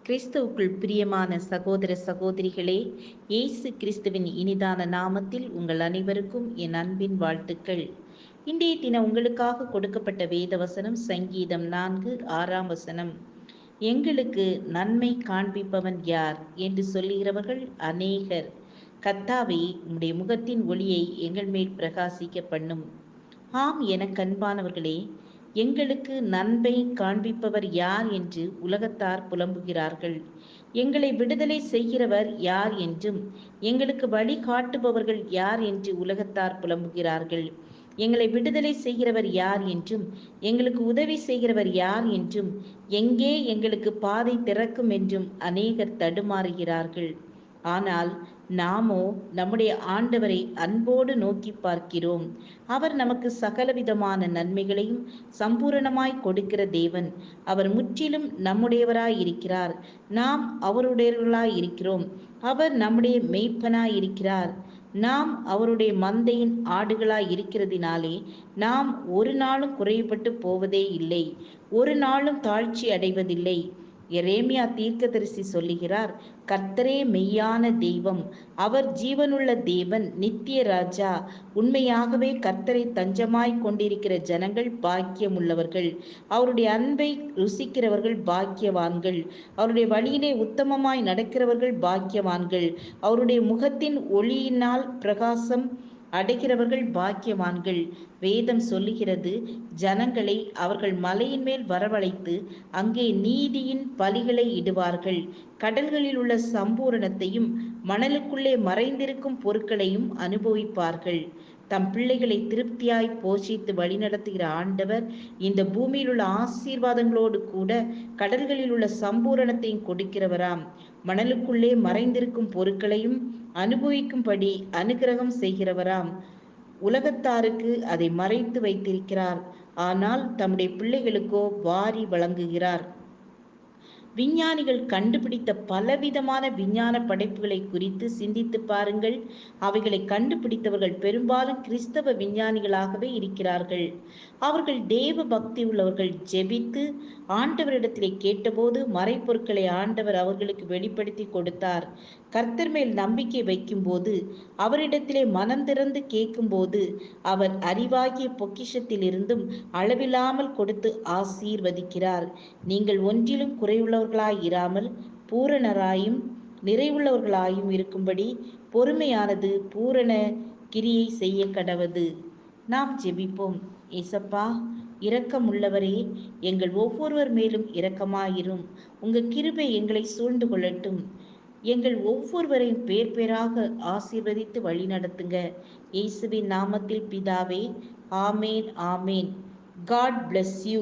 கிறிஸ்துவுக்குள் பிரியமான சகோதர சகோதரிகளே, இயேசு கிறிஸ்துவின் இனிதான நாமத்தில் உங்கள் அனைவருக்கும் என் அன்பின் வாழ்த்துக்கள். இன்றைய தினம் உங்களுக்காக கொடுக்கப்பட்ட வேத வசனம் சங்கீதம் 4:6. எங்களுக்கு நன்மை காண்பிப்பவன் யார் என்று சொல்லுகிறவர்கள் அநேகர். கர்த்தாவே, உம்முடைய முகத்தின் ஒளியை எங்கள் மேல் பிரகாசிக்க பண்ணும். ஆம், எனக் கண்பானவர்களே, எங்களுக்கு நன்மை காண்பிப்பவர் யார் என்று உலகத்தார் புலம்புகிறார்கள். எங்களை விடுதலை செய்கிறவர் யார் என்றும், எங்களுக்கு வழி காட்டுபவர்கள் யார் என்று உலகத்தார் புலம்புகிறார்கள். எங்களை விடுதலை செய்கிறவர் யார் என்றும், எங்களுக்கு உதவி செய்கிறவர் யார் என்றும், எங்கே எங்களுக்கு பாதை திறக்கும் என்றும் அநேகர் தடுமாறுகிறார்கள். ஆனால் நாமோ நம்முடைய ஆண்டவரை அன்போடு நோக்கி பார்க்கிறோம். அவர் நமக்கு சகலவிதமான நன்மைகளையும் சம்பூரணமாய் கொடுக்கிற தேவன். அவர் முற்றிலும் நம்முடையவராய் இருக்கிறார். நாம் அவருடையவர்களாய் இருக்கிறோம். அவர் நம்முடைய மெய்ப்பனாய் இருக்கிறார். நாம் அவருடைய மந்தையின் ஆடுகளாய் இருக்கிறதினாலே நாம் ஒரு நாளும் குறைபட்டு போவதே இல்லை, ஒரு நாளும் தாழ்ச்சி அடைவதில்லை. எரேமியா தீர்க்கதரிசி சொல்லுகிறார், கர்த்தரே மெய்யான தெய்வம், அவர் ஜீவனுள்ள தேவன், நித்திய ராஜா. உண்மையாகவே கர்த்தரை தஞ்சமாய் கொண்டிருக்கிற ஜனங்கள் பாக்கியமுள்ளவர்கள். அவருடைய அன்பை ருசிக்கிறவர்கள் பாக்கியவான்கள். அவருடைய வழியிலே உத்தமமாய் நடக்கிறவர்கள் பாக்கியவான்கள். அவருடைய முகத்தின் ஒளியினால் பிரகாசம் அடைகிறவர்கள் பாக்கியவான்கள். வேதம் சொல்லுகிறது, ஜனங்களை அவர்கள் மலையின் மேல் வரவழைத்து அங்கே நீதியின் பலிகளை இடுவார்கள். கடல்களில் உள்ள சம்பூரணத்தையும் மணலுக்குள்ளே மறைந்திருக்கும் பொருட்களையும் அனுபவிப்பார்கள். தம் பிள்ளைகளை திருப்தியாய் போஷித்து வழிநடத்துகிற ஆண்டவர் இந்த பூமியில் உள்ள ஆசீர்வாதங்களோடு கூட கடல்களில் உள்ள சம்பூரணத்தையும் கொடுக்கிறவராம். மணலுக்குள்ளே மறைந்திருக்கும் பொருட்களையும் அனுபவிக்கும்படி அனுக்கிரகம் செய்கிறவராம். உலகத்தாருக்கு அதை மறைத்து வைத்திருக்கிறார், ஆனால் தம்முடைய பிள்ளைகளுக்கோ வாரி வழங்குகிறார். விஞ்ஞானிகள் கண்டுபிடித்த பலவிதமான விஞ்ஞான படைப்புகளை குறித்து சிந்தித்து பாருங்கள். அவைகளை கண்டுபிடித்தவர்கள் பெரும்பாலும் கிறிஸ்தவ விஞ்ஞானிகளாகவே இருக்கிறார்கள். அவர்கள் தேவ பக்தி உள்ளவர்கள். ஜெபித்து ஆண்டவரிடத்திலே கேட்டபோது மறைப்பொருட்களை ஆண்டவர் அவர்களுக்கு வெளிப்படுத்தி கொடுத்தார். கர்த்தர் மேல் நம்பிக்கை வைக்கும்போது, அவரிடத்திலே மனம் திறந்து கேட்கும்போது, அவர் அறிவாகிய பொக்கிஷத்திலிருந்தும் அளவில்லாமல் கொடுத்து ஆசீர்வதிக்கிறார். நீங்கள் ஒன்றிலும் குறைவுள்ளவர்களாயிராமல் பூரணராயும் நிறைவுள்ளவர்களாயும் இருக்கும்படி பொறுமையானது பூரண கிரியை செய்ய கடவது. நாம் ஜெபிப்போம். ஏசப்பா, இரக்கமுள்ளவரே, எங்கள் ஒவ்வொருவர் மேலும் இரக்கமாயிரும். உங்க கிருபை எங்களை சூழ்ந்து கொள்ளட்டும். எங்கள் ஒவ்வொருவரையும் பேர் பேராக ஆசீர்வதித்து வழி நடத்துங்க. இயேசுவின் நாமத்தில் பிதாவே, ஆமேன், ஆமேன். God bless you.